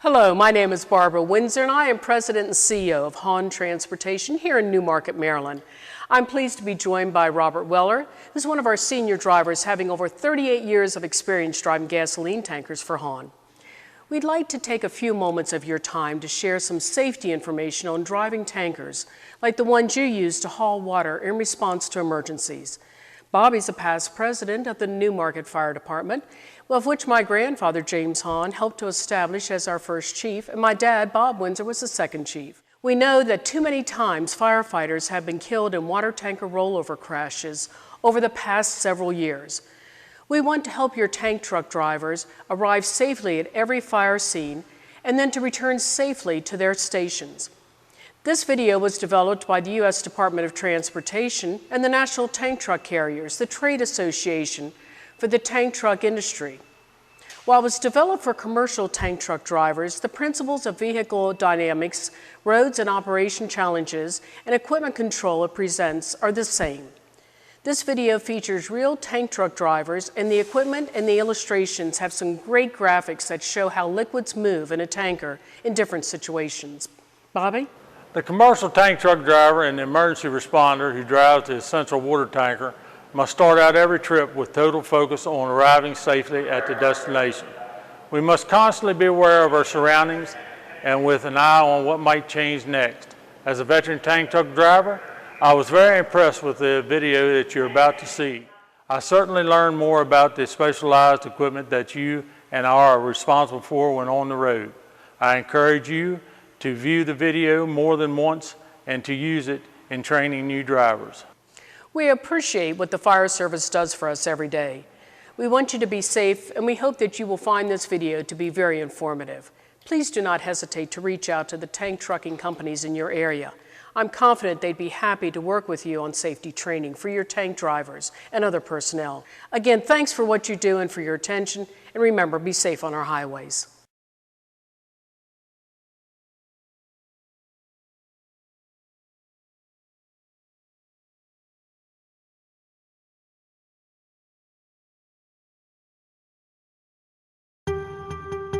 Hello, my name is Barbara Windsor, and I am President and CEO of Hahn Transportation here in Newmarket, Maryland. I'm pleased to be joined by Robert Weller, who's one of our senior drivers, having over 38 years of experience driving gasoline tankers for Hahn. We'd like to take a few moments of your time to share some safety information on driving tankers, like the ones you use to haul water in response to emergencies. Bobby's a past president of the Newmarket Fire Department, of which my grandfather, James Hahn, helped to establish as our first chief, and my dad, Bob Windsor, was the second chief. We know that too many times firefighters have been killed in water tanker rollover crashes over the past several years. We want to help your tank truck drivers arrive safely at every fire scene and then to return safely to their stations. This video was developed by the U.S. Department of Transportation and the National Tank Truck Carriers, the trade association for the tank truck industry. While it was developed for commercial tank truck drivers, the principles of vehicle dynamics, roads and operation challenges, and equipment control it presents are the same. This video features real tank truck drivers, and the equipment and the illustrations have some great graphics that show how liquids move in a tanker in different situations. Bobby? The commercial tank truck driver and the emergency responder who drives the essential water tanker must start out every trip with total focus on arriving safely at the destination. We must constantly be aware of our surroundings and with an eye on what might change next. As a veteran tank truck driver, I was very impressed with the video that you're about to see. I certainly learned more about the specialized equipment that you and I are responsible for when on the road. I encourage you to view the video more than once and to use it in training new drivers. We appreciate what the fire service does for us every day. We want you to be safe, and we hope that you will find this video to be very informative. Please do not hesitate to reach out to the tank trucking companies in your area. I'm confident they'd be happy to work with you on safety training for your tank drivers and other personnel. Again, thanks for what you do and for your attention, and remember, be safe on our highways.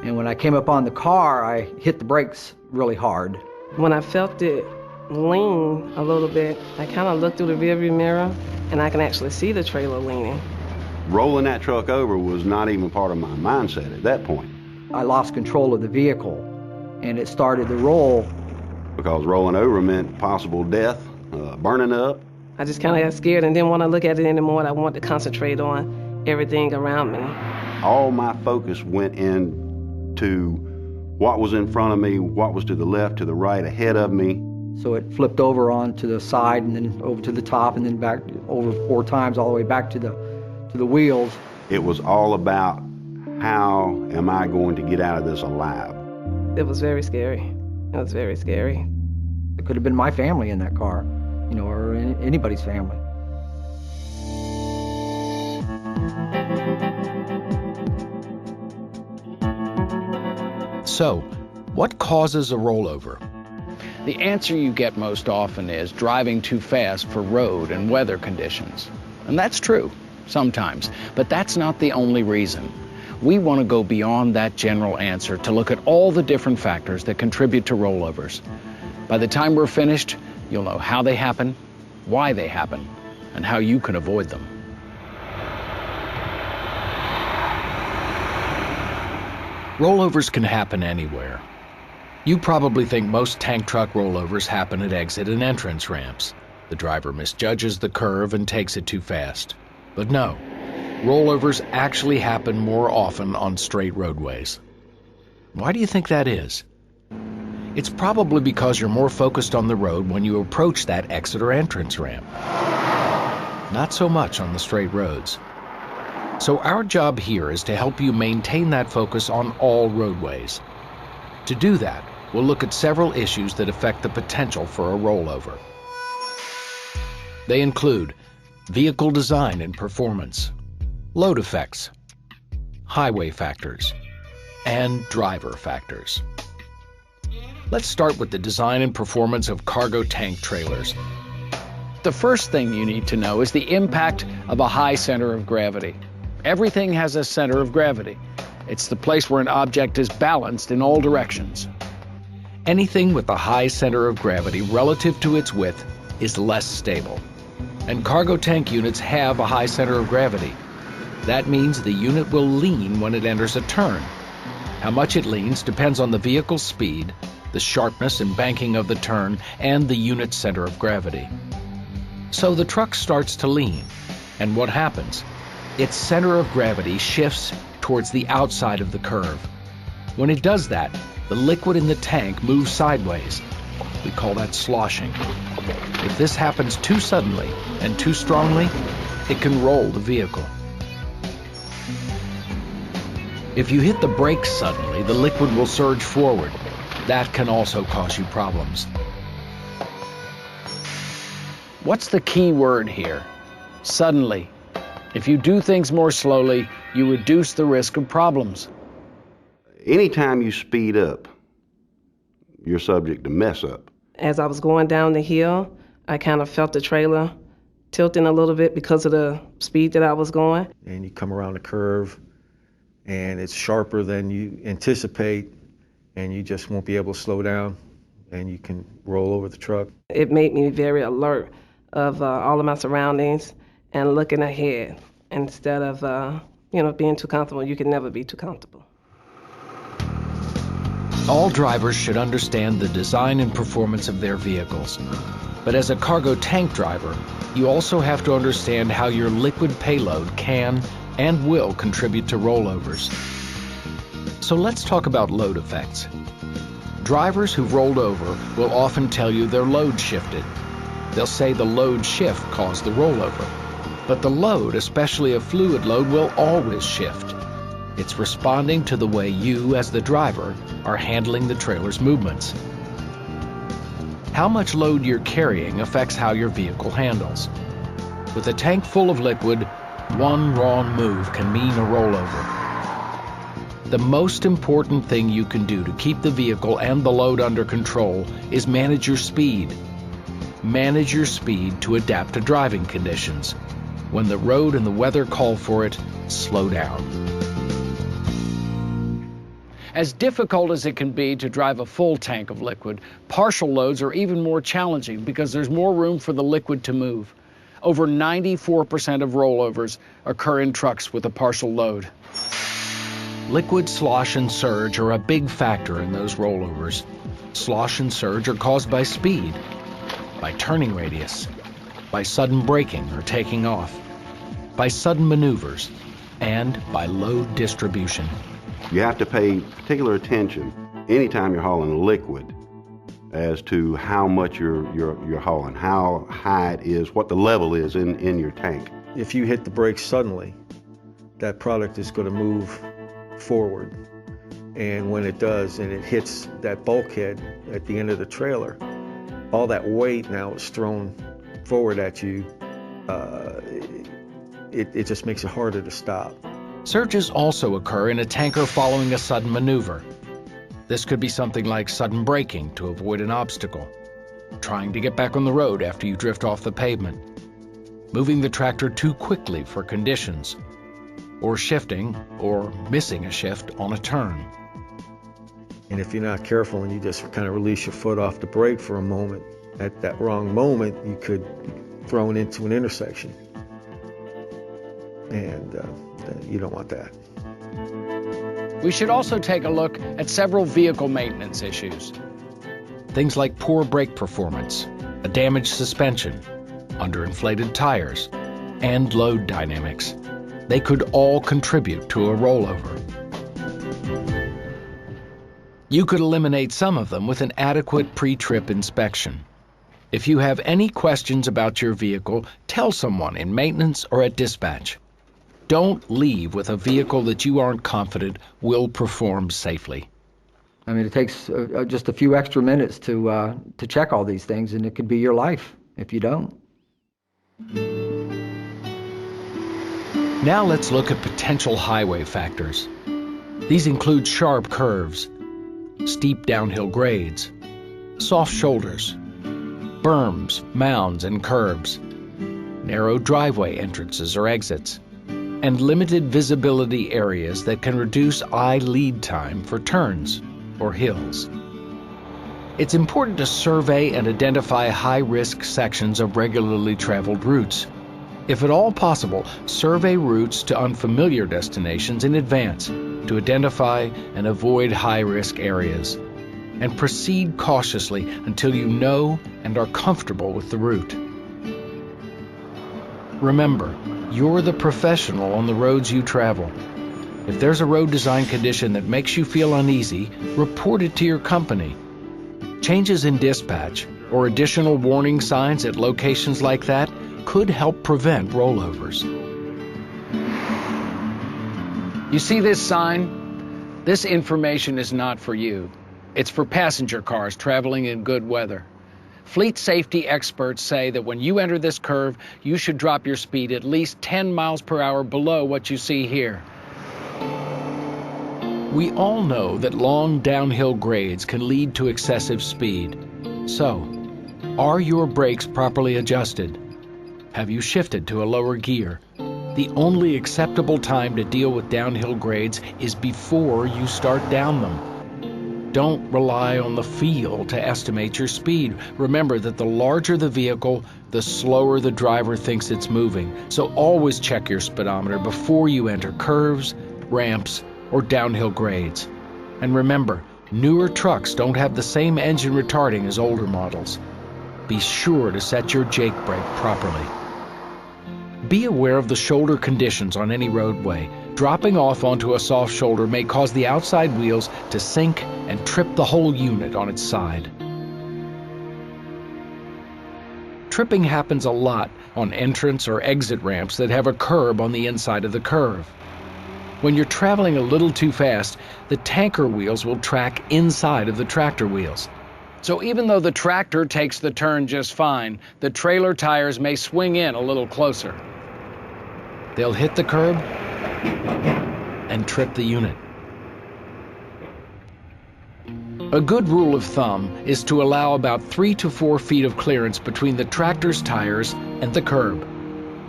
And when I came up on the car, I hit the brakes really hard. When I felt it lean a little bit, I kind of looked through the rearview mirror, and I can actually see the trailer leaning. Rolling that truck over was not even part of my mindset at that point. I lost control of the vehicle, and it started to roll. Because rolling over meant possible death, burning up. I just kind of got scared and didn't want to look at it anymore. I wanted to concentrate on everything around me. All my focus went into what was in front of me, what was to the left, to the right, ahead of me. So it flipped over onto the side and then over to the top and then back over 4 times all the way back to the wheels. It was all about how am I going to get out of this alive. It was very scary. It was very scary. It could have been my family in that car, or anybody's family. So, what causes a rollover? The answer you get most often is driving too fast for road and weather conditions. And that's true, sometimes, but that's not the only reason. We want to go beyond that general answer to look at all the different factors that contribute to rollovers. By the time we're finished, you'll know how they happen, why they happen, and how you can avoid them. Rollovers can happen anywhere. You probably think most tank truck rollovers happen at exit and entrance ramps. The driver misjudges the curve and takes it too fast. But no, rollovers actually happen more often on straight roadways. Why do you think that is? It's probably because you're more focused on the road when you approach that exit or entrance ramp. Not so much on the straight roads. So our job here is to help you maintain that focus on all roadways. To do that, we'll look at several issues that affect the potential for a rollover. They include vehicle design and performance, load effects, highway factors, and driver factors. Let's start with the design and performance of cargo tank trailers. The first thing you need to know is the impact of a high center of gravity. Everything has a center of gravity. It's the place where an object is balanced in all directions. Anything with a high center of gravity relative to its width is less stable. And cargo tank units have a high center of gravity. That means the unit will lean when it enters a turn. How much it leans depends on the vehicle's speed, the sharpness and banking of the turn, and the unit's center of gravity. So the truck starts to lean, and what happens? Its center of gravity shifts towards the outside of the curve. When it does that, the liquid in the tank moves sideways. We call that sloshing. If this happens too suddenly and too strongly, it can roll the vehicle. If you hit the brakes suddenly, the liquid will surge forward. That can also cause you problems. What's the key word here? Suddenly. If you do things more slowly, you reduce the risk of problems. Anytime you speed up, you're subject to mess up. As I was going down the hill, I kind of felt the trailer tilting a little bit because of the speed that I was going. And you come around the curve, and it's sharper than you anticipate, and you just won't be able to slow down, and you can roll over the truck. It made me very alert of all of my surroundings and looking ahead instead of, being too comfortable. You can never be too comfortable. All drivers should understand the design and performance of their vehicles. But as a cargo tank driver, you also have to understand how your liquid payload can and will contribute to rollovers. So let's talk about load effects. Drivers who've rolled over will often tell you their load shifted. They'll say the load shift caused the rollover. But the load, especially a fluid load, will always shift. It's responding to the way you, as the driver, are handling the trailer's movements. How much load you're carrying affects how your vehicle handles. With a tank full of liquid, one wrong move can mean a rollover. The most important thing you can do to keep the vehicle and the load under control is manage your speed. Manage your speed to adapt to driving conditions. When the road and the weather call for it, slow down. As difficult as it can be to drive a full tank of liquid, partial loads are even more challenging because there's more room for the liquid to move. Over 94% of rollovers occur in trucks with a partial load. Liquid slosh and surge are a big factor in those rollovers. Slosh and surge are caused by speed, by turning radius, by sudden braking or taking off, by sudden maneuvers, and by load distribution. You have to pay particular attention anytime you're hauling liquid as to how much you're hauling, how high it is, what the level is in your tank. If you hit the brakes suddenly, that product is going to move forward. And when it does, and it hits that bulkhead at the end of the trailer, all that weight now is thrown forward at you. It just makes it harder to stop. Surges also occur in a tanker following a sudden maneuver. This could be something like sudden braking to avoid an obstacle, trying to get back on the road after you drift off the pavement, moving the tractor too quickly for conditions, or shifting or missing a shift on a turn. And if you're not careful and you just kind of release your foot off the brake for a moment, at that wrong moment, you could be thrown into an intersection. And you don't want that. We should also take a look at several vehicle maintenance issues. Things like poor brake performance, a damaged suspension, underinflated tires, and load dynamics. They could all contribute to a rollover. You could eliminate some of them with an adequate pre-trip inspection. If you have any questions about your vehicle, tell someone in maintenance or at dispatch. Don't leave with a vehicle that you aren't confident will perform safely. I mean, it takes just a few extra minutes to check all these things, and it could be your life if you don't. Now let's look at potential highway factors. These include sharp curves, steep downhill grades, soft shoulders, berms, mounds, and curbs, narrow driveway entrances or exits, and limited visibility areas that can reduce eye lead time for turns or hills. It's important to survey and identify high-risk sections of regularly traveled routes. If at all possible, survey routes to unfamiliar destinations in advance to identify and avoid high-risk areas, and proceed cautiously until you know and are comfortable with the route. Remember, you're the professional on the roads you travel. If there's a road design condition that makes you feel uneasy, report it to your company. Changes in dispatch or additional warning signs at locations like that could help prevent rollovers. You see this sign? This information is not for you. It's for passenger cars traveling in good weather. Fleet safety experts say that when you enter this curve, you should drop your speed at least 10 miles per hour below what you see here. We all know that long downhill grades can lead to excessive speed. So, are your brakes properly adjusted? Have you shifted to a lower gear? The only acceptable time to deal with downhill grades is before you start down them. Don't rely on the feel to estimate your speed. Remember that the larger the vehicle, the slower the driver thinks it's moving. So always check your speedometer before you enter curves, ramps, or downhill grades. And remember, newer trucks don't have the same engine retarding as older models. Be sure to set your jake brake properly. Be aware of the shoulder conditions on any roadway. Dropping off onto a soft shoulder may cause the outside wheels to sink and trip the whole unit on its side. Tripping happens a lot on entrance or exit ramps that have a curb on the inside of the curve. When you're traveling a little too fast, the tanker wheels will track inside of the tractor wheels. So even though the tractor takes the turn just fine, the trailer tires may swing in a little closer. They'll hit the curb and trip the unit. A good rule of thumb is to allow about 3 to 4 feet of clearance between the tractor's tires and the curb.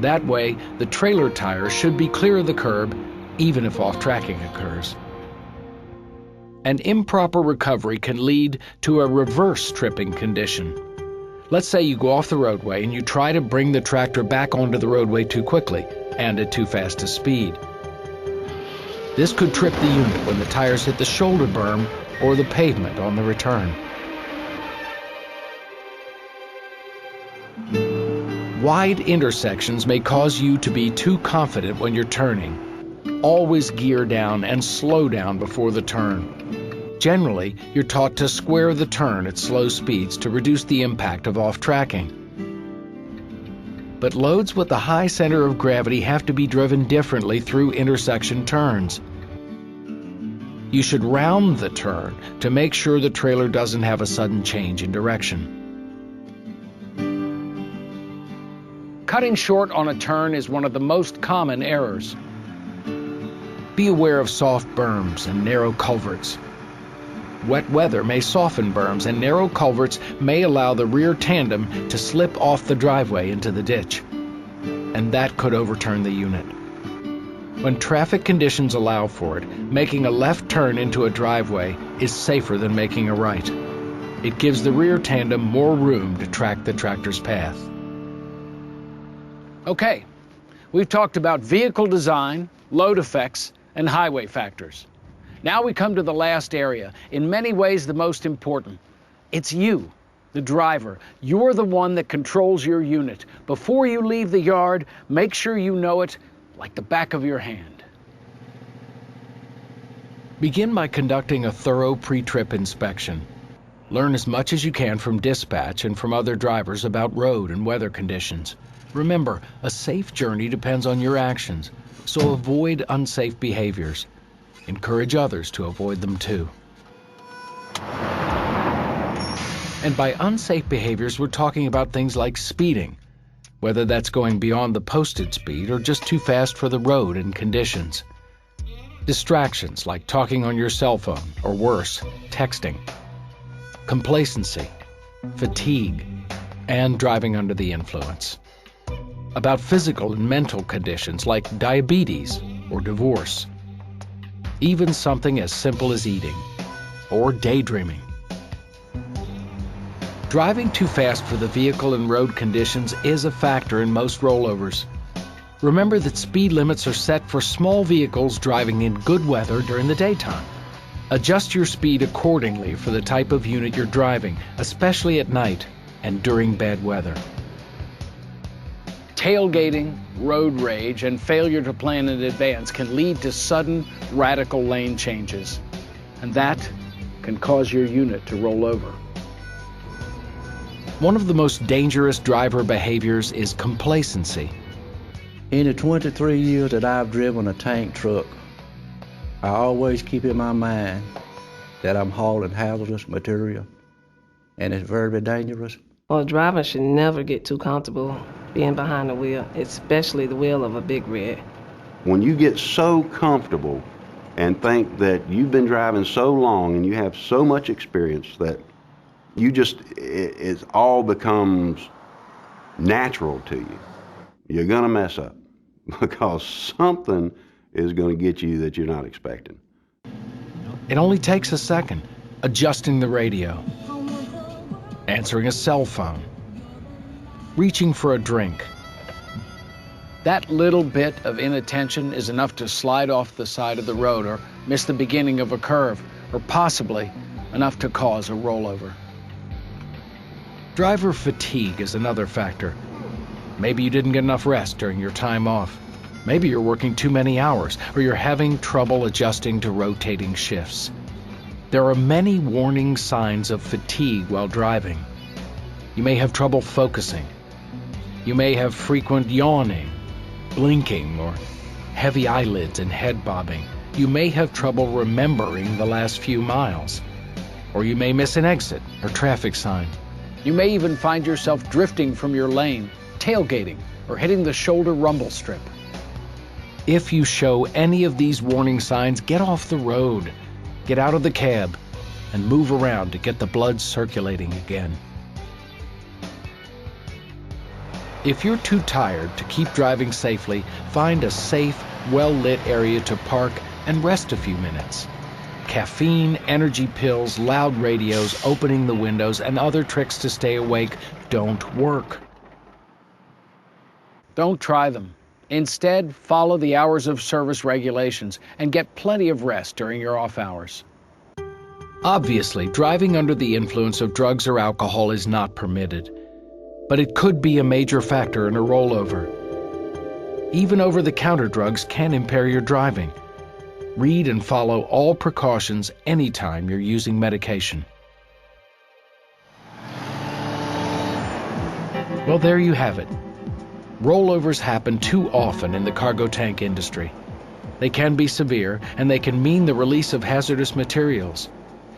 That way, the trailer tires should be clear of the curb, even if off-tracking occurs. An improper recovery can lead to a reverse tripping condition. Let's say you go off the roadway and you try to bring the tractor back onto the roadway too quickly and at too fast a speed. This could trip the unit when the tires hit the shoulder berm or the pavement on the return. Wide intersections may cause you to be too confident when you're turning. Always gear down and slow down before the turn. Generally, you're taught to square the turn at slow speeds to reduce the impact of off-tracking. But loads with a high center of gravity have to be driven differently through intersection turns. You should round the turn to make sure the trailer doesn't have a sudden change in direction. Cutting short on a turn is one of the most common errors. Be aware of soft berms and narrow culverts. Wet weather may soften berms, and narrow culverts may allow the rear tandem to slip off the driveway into the ditch, and that could overturn the unit. When traffic conditions allow for it, making a left turn into a driveway is safer than making a right. It gives the rear tandem more room to track the tractor's path. Okay, we've talked about vehicle design, load effects, and highway factors. Now we come to the last area, in many ways the most important. It's you, the driver. You're the one that controls your unit. Before you leave the yard, make sure you know it like the back of your hand. Begin by conducting a thorough pre-trip inspection. Learn as much as you can from dispatch and from other drivers about road and weather conditions. Remember, a safe journey depends on your actions, so avoid unsafe behaviors. Encourage others to avoid them too. And by unsafe behaviors, we're talking about things like speeding, whether that's going beyond the posted speed or just too fast for the road and conditions. Distractions like talking on your cell phone, or worse, texting. Complacency, fatigue, and driving under the influence. about physical and mental conditions like diabetes or divorce, even something as simple as eating or daydreaming. Driving too fast for the vehicle and road conditions is a factor in most rollovers. Remember that speed limits are set for small vehicles driving in good weather during the daytime. Adjust your speed accordingly for the type of unit you're driving, especially at night and during bad weather. Tailgating, road rage, and failure to plan in advance can lead to sudden, radical lane changes. And that can cause your unit to roll over. One of the most dangerous driver behaviors is complacency. In the 23 years that I've driven a tank truck, I always keep in my mind that I'm hauling hazardous material, and it's very dangerous. Well, drivers should never get too comfortable being behind the wheel, especially the wheel of a big rig. When you get so comfortable and think that you've been driving so long and you have so much experience that you just, it all becomes natural to you, you're gonna mess up because something is gonna get you that you're not expecting. It only takes a second. Adjusting the radio, answering a cell phone, reaching for a drink. That little bit of inattention is enough to slide off the side of the road or miss the beginning of a curve, or possibly enough to cause a rollover. Driver fatigue is another factor. Maybe you didn't get enough rest during your time off. Maybe you're working too many hours, or you're having trouble adjusting to rotating shifts. There are many warning signs of fatigue while driving. You may have trouble focusing. You may have frequent yawning, blinking, or heavy eyelids and head bobbing. You may have trouble remembering the last few miles. Or you may miss an exit or traffic sign. You may even find yourself drifting from your lane, tailgating, or hitting the shoulder rumble strip. If you show any of these warning signs, get off the road, get out of the cab, and move around to get the blood circulating again. If you're too tired to keep driving safely, find a safe, well-lit area to park and rest a few minutes. Caffeine, energy pills, loud radios, opening the windows, and other tricks to stay awake don't work. Don't try them. Instead, follow the hours of service regulations and get plenty of rest during your off hours. Obviously, driving under the influence of drugs or alcohol is not permitted, but it could be a major factor in a rollover. Even over-the-counter drugs can impair your driving. Read and follow all precautions anytime you're using medication. Well, there you have it. Rollovers happen too often in the cargo tank industry. They can be severe, and they can mean the release of hazardous materials.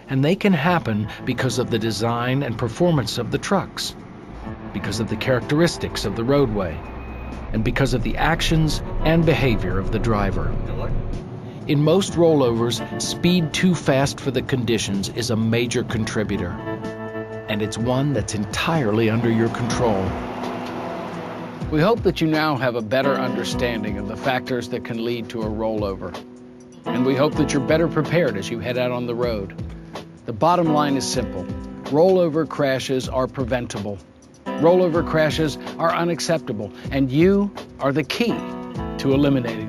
And they can happen because of the design and performance of the trucks, because of the characteristics of the roadway, and because of the actions and behavior of the driver. In most rollovers, speed too fast for the conditions is a major contributor, and it's one that's entirely under your control. We hope that you now have a better understanding of the factors that can lead to a rollover. And we hope that you're better prepared as you head out on the road. The bottom line is simple. Rollover crashes are preventable. Rollover crashes are unacceptable, and you are the key to eliminating